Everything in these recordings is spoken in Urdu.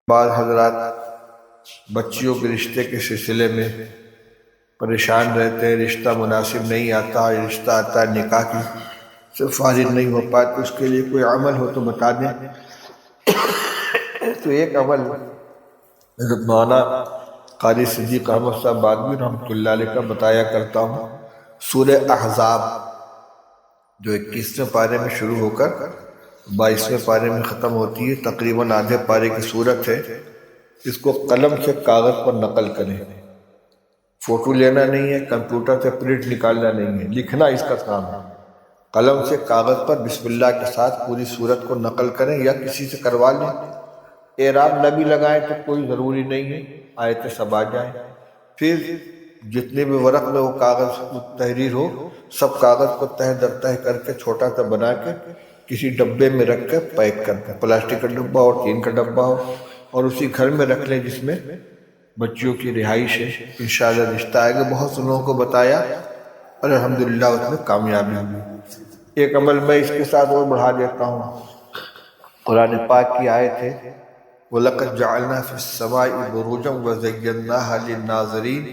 بعض حضرات بچیوں کے رشتے کے سلسلے میں پریشان رہتے ہیں، رشتہ مناسب نہیں آتا، رشتہ آتا ہے نکاح کی سے فارغ نہیں ہو پاتے، اس کے لیے کوئی عمل ہو تو بتا دیں۔ تو ایک عمل حضرت مولانا قاری صدیق احمد صاحب بادوی رحمۃ اللہ علیہ کا بتایا کرتا ہوں۔ سورہ احزاب جو 21ویں پارے میں شروع ہو کر 22ویں پارے میں ختم ہوتی ہے، تقریباً آدھے پارے کی صورت ہے۔ اس کو قلم سے کاغذ پر نقل کریں، فوٹو لینا نہیں ہے، کمپیوٹر سے پرنٹ نکالنا نہیں ہے، لکھنا اس کا کام ہے۔ قلم سے کاغذ پر بسم اللہ کے ساتھ پوری صورت کو نقل کریں یا کسی سے کروا لیں۔ اعراب نہ بھی لگائیں تو کوئی ضروری نہیں ہے، آیتیں سب آ جائیں۔ پھر جتنے بھی ورق میں وہ کاغذ تحریر ہو، سب کاغذ کو تہہ در تہہ کر کے چھوٹا سا بنا کے کسی ڈبے میں رکھ کے پیک کر دیں، پلاسٹک کا ڈبہ ہو، ٹین کا ڈبہ ہو، اور اسی گھر میں رکھ لیں جس میں بچیوں کی رہائش ہے۔ انشاءاللہ رشتہ آئے گا۔ بہت سے لوگوں کو بتایا اور الحمدللہ اس میں کامیابی ہوئی۔ ایک عمل میں اس کے ساتھ اور بڑھا دیتا ہوں۔ قرآن پاک کی آیت ہے وَلَقَدْ جَعَلْنَا فِي السَّمَاءِ بُرُوجًا وَزَيَّنَّاهَا لِلنَّاظِرِينَ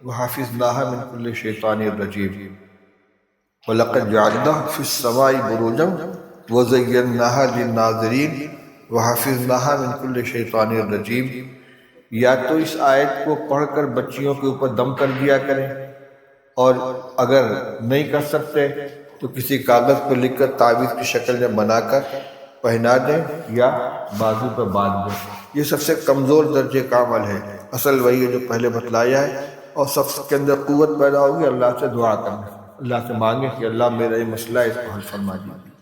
وَحَفِظْنَاهَا مِنْ كُلِّ شَيْطَانٍ رَجِيمٍ۔ وَلَقَدْ جَعَلْنَا فِي السَّمَاءِ بُرُوجًا وَزَيَّنَّاهَا لِلنَّاظِرِينَ وَحَفِظْنَاهَا مِنْ كُلِّ شَيْطَانٍ رَجِيمٍ۔ یا تو اس آیت کو پڑھ کر بچیوں کے اوپر دم کر دیا کریں، اور اگر نہیں کر سکتے تو کسی کاغذ پر لکھ کر تعویذ کی شکل میں بنا کر پہنا دیں یا بازو پہ باندھ دیں۔ یہ سب سے کمزور درجے کا عمل ہے، اصل وہی ہے جو پہلے بتلایا ہے، اور سب کے اندر قوت پیدا ہوگی۔ اللہ سے دعا کرنا، اللہ سے مانگیں کہ اللہ میرا یہ مسئلہ ہے، اس کو حل فرما دیجیے۔